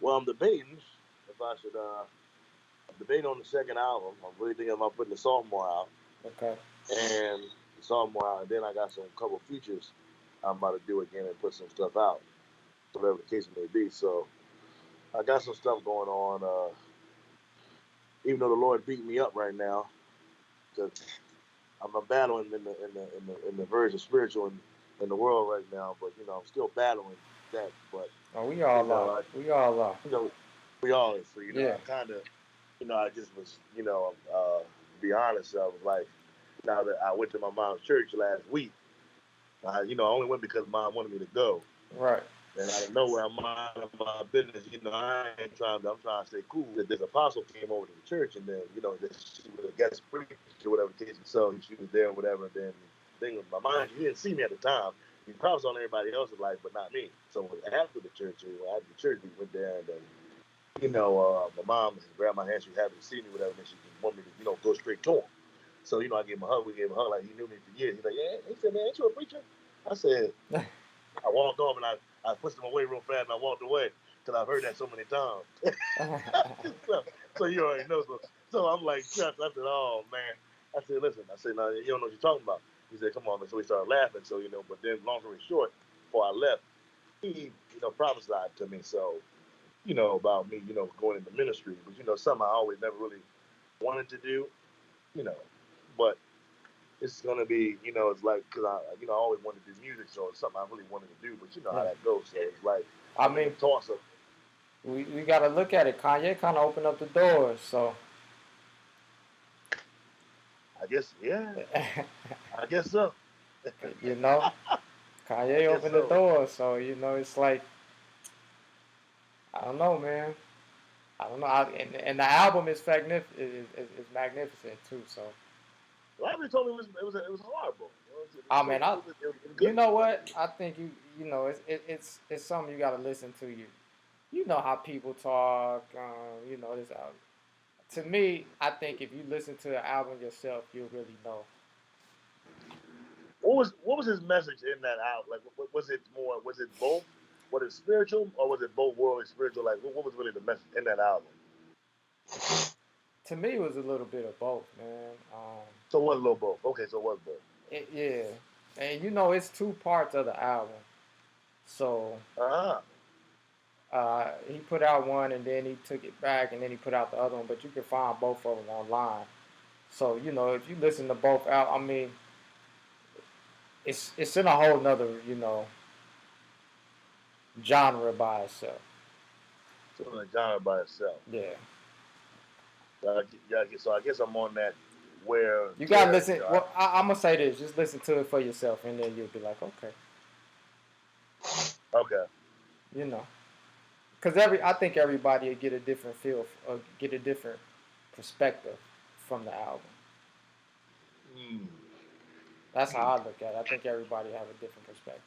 well, I'm debating if I should. I'm debating on the second album. I'm really thinking about putting the sophomore out Okay. and the sophomore out, and then I got some couple features I'm about to do again and put some stuff out, whatever the case may be. So I got some stuff going on. Even though the Lord beat me up right now, because I'm battling in the verge of spiritual in the world right now. But I'm still battling that. But Oh, we all are. I, We all are. you know, we all is. So Yeah. I kind of, I just was, to be honest, I was like, now that I went to my mom's church last week, I only went because mom wanted me to go. Right. And out of nowhere, I'm minding my business. I ain't trying. I'm trying to stay cool. This apostle came over to the church, and then she was a guest preacher, whatever case. So she was there, whatever. And then thing with my mind, you didn't see me at the time. You probably saw everybody else's life, but not me. So after the church, we went there, and then my mom grabbed my hand. She was happy to see me, whatever. And she wanted me to go straight to him. So I gave him a hug. We gave him a hug like he knew me for years. He's like, yeah. He said, man, ain't you a preacher? I said. I walked off and I pushed him away real fast and I walked away because I've heard that so many times. so you already know. So I'm like, shucks. I said, oh, man. I said, listen. I said, no, you don't know what you're talking about. He said, come on. And so we started laughing. So, but then long story short, before I left, he, prophesied to me. So, about me, going into ministry. But, something I always never really wanted to do, you know. But it's gonna be, it's like because I always wanted to do music, so it's something I really wanted to do. But you know how Yeah. that goes. So it's like I I'm in the mean, toss up. we got to look at it. Kanye kind of opened up the doors, so. I guess, yeah. I guess so. you know, I Kanye guess opened the so. doors, so it's like I don't know, man. I don't know. And the album is magnificent too. So. A lot of people told me it was horrible. I mean, It was you good. know what? I think it's something you got to listen to. You know how people talk. This album. To me, I think if you listen to the album yourself, you'll really know. What was his message in that album? Like, was it more? Was it both? Was it spiritual or was it both worldly spiritual? Like, what was really the message in that album? To me, it was a little bit of both, man. So it was a little both. Okay, so it was both. Yeah, and it's two parts of the album. So he put out one and then he took it back and then he put out the other one. But you can find both of them online. So if you listen to both out, I mean, it's in a whole nother genre by itself. So a genre by itself. Yeah. So I guess I'm on that where you gotta listen. Well, I'm gonna say this: just listen to it for yourself, and then you'll be like, okay. Okay. Because I think everybody will get a different feel, or get a different perspective from the album. That's how I look at it. I think everybody have a different perspective.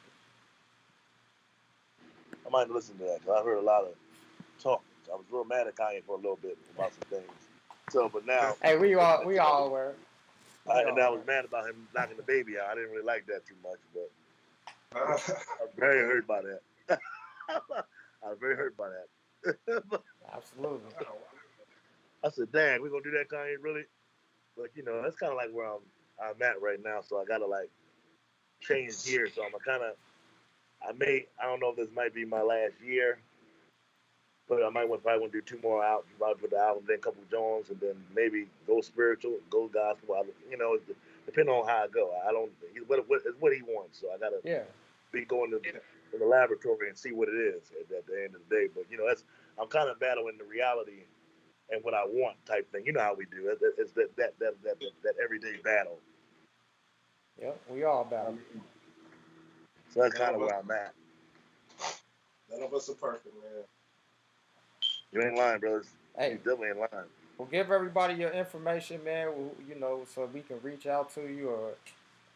I might listen to that because I heard a lot of talk. I was real mad at Kanye for a little bit about some things. So, but now, hey, we all were. And I was mad about him knocking the baby out. I didn't really like that too much, but I was very hurt by that. I was very hurt by that. Absolutely. I said, "Dang, we're gonna do that, Kanye? Really?" But that's kind of like where I'm at right now. So I gotta like change gears. So I'm kind of I don't know if this might be my last year, but I probably want to do two more albums. Probably put the album, then a couple of Jones, and then maybe go spiritual, go gospel. Depending on how I go. I don't. It's what he wants. So I gotta be going to in the laboratory and see what it is at the end of the day. But I'm kind of battling the reality and what I want type thing. You know how we do. It's that everyday battle. Yep, we all battle. So that's kind of where I'm at. None of us are perfect, man. You ain't lying, brothers. Hey, you definitely ain't lying. Well, give everybody your information, man. So we can reach out to you or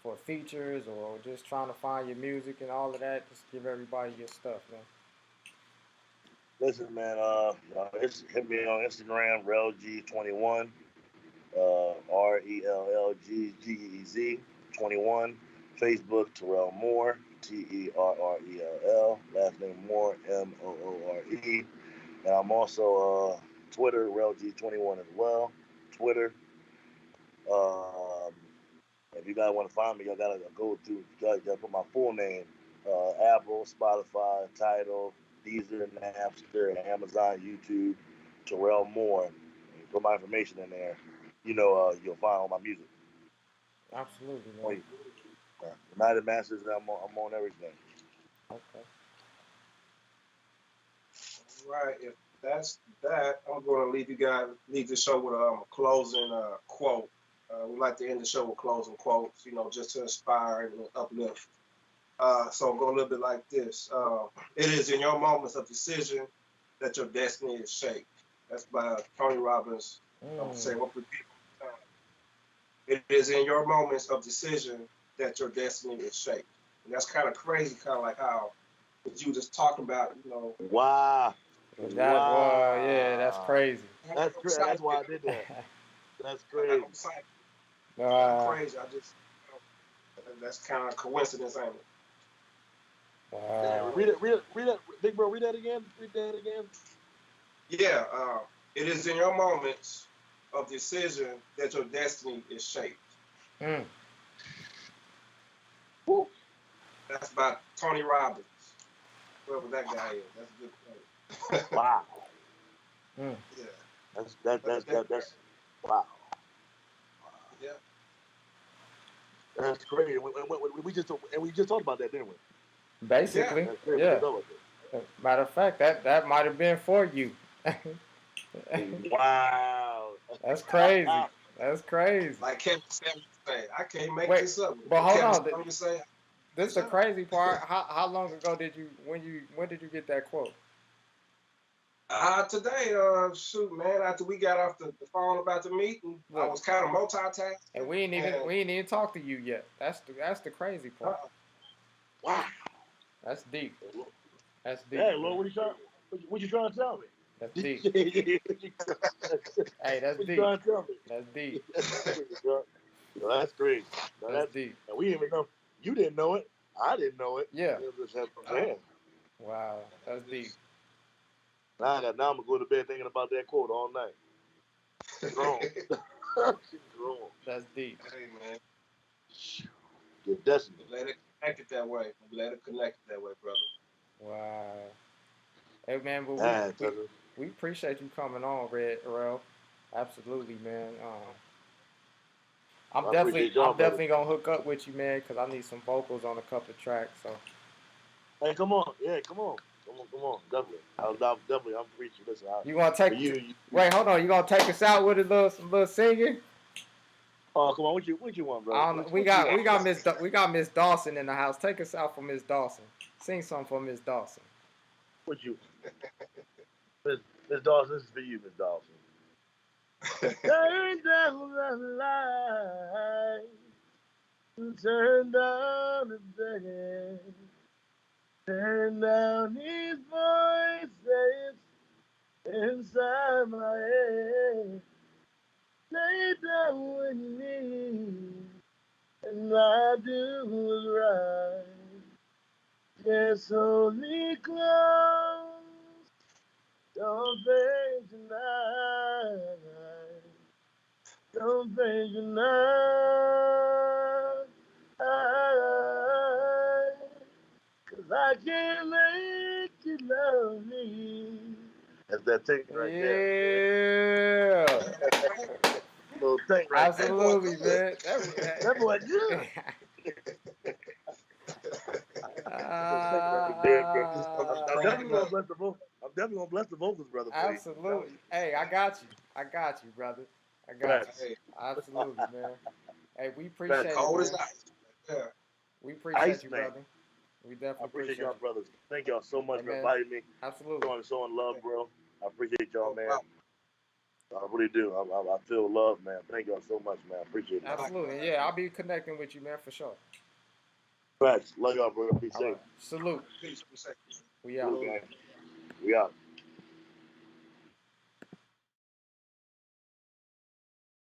for features or just trying to find your music and all of that. Just give everybody your stuff, man. Listen, man. Hit me on Instagram, Rell Geez 21. RELLGGEZ 21. Facebook, Terrell Moore, Terrell. Last name Moore, Moore. And I'm also Twitter, Rell Geez 21 as well. Twitter. If you guys want to find me, y'all gotta go through. You gotta put my full name: Apple, Spotify, Tidal, Deezer, Napster, Amazon, YouTube. Terrell Moore. Put my information in there. You'll find all my music. Absolutely, man. United Masters, I'm on everything. Okay. All right. If that's that, I'm going to leave the show with a closing quote. We like to end the show with closing quotes, just to inspire and uplift. So I'll go a little bit like this. It is in your moments of decision that your destiny is shaped. That's by Tony Robbins. I'm saying what people. It is in your moments of decision that your destiny is shaped. And that's kind of crazy, kind of like how what you just talking about, Wow. Yeah, that's crazy. That's why I did that. That's crazy. Crazy. That's kind of coincidence, ain't it? Wow. Read it, big bro. Read that again. Yeah. It is in your moments of decision that your destiny is shaped. Woo. That's by Tony Robbins. Whoever that guy is, that's a good quote. Wow. Yeah. That's wow. Yeah. That's crazy. We just talked about that, didn't we? Basically, yeah. Matter of fact, that might have been for you. Wow. That's crazy. That's crazy. Like Kevin Samuels say, I can't make this up. But hold on. This is the crazy part. How long ago when did you get that quote? Today, shoot, man. After we got off the phone about the meeting, I was kind of multitasking. And we ain't even talked to you yet. That's the crazy part. Wow. That's deep. That's deep. Hey, Lord, what you trying to tell me? That's deep. Hey, that's deep. That's deep. That's crazy. That's deep. And we didn't even know. You didn't know it. I didn't know it. Yeah. Man. Wow, that's deep. Now I'm gonna go to bed thinking about that quote all night. Strong. That's deep. Hey, man. Your destiny. Let it connect it that way. Let it connect it that way, brother. Wow. Hey, man, but we appreciate you coming on, Rell. Absolutely, man. I'm definitely gonna hook up with you, man, because I need some vocals on a couple of tracks. So. Hey, come on, definitely. I'm preaching. Listen, you gonna take? Wait, hold on. You gonna take us out with some little singing? Oh, come on. What you want, bro? We got Miss Dawson in the house. Take us out for Miss Dawson. Sing something for Miss Dawson. What you? Miss Dawson, this is for you, Miss Dawson. Turn down the light, turn down the bed, turn down these voices inside my head. Lay down with me, and I do what's right. Yes, only close, don't think tonight. Don't think tonight. 'Cause I can't make you love me. That's that thing right there. Yeah. Little thing right Absolutely, there. man. That boy good. I'm definitely gonna bless the vocals, brother. Absolutely. Hey, I got you, brother. I got you. Absolutely, man. Hey, we appreciate it, man. Yeah. We appreciate you, brother. We definitely appreciate y'all, brothers. Thank y'all so much for inviting me. Absolutely. Showing love, bro. I appreciate y'all, man. I really do. I feel love, man. Thank y'all so much, man. I appreciate it. Absolutely. Yeah, I'll be connecting with you, man, for sure. Thanks. Love y'all, bro. Be safe. Salute. Peace. Be safe. We out. We out.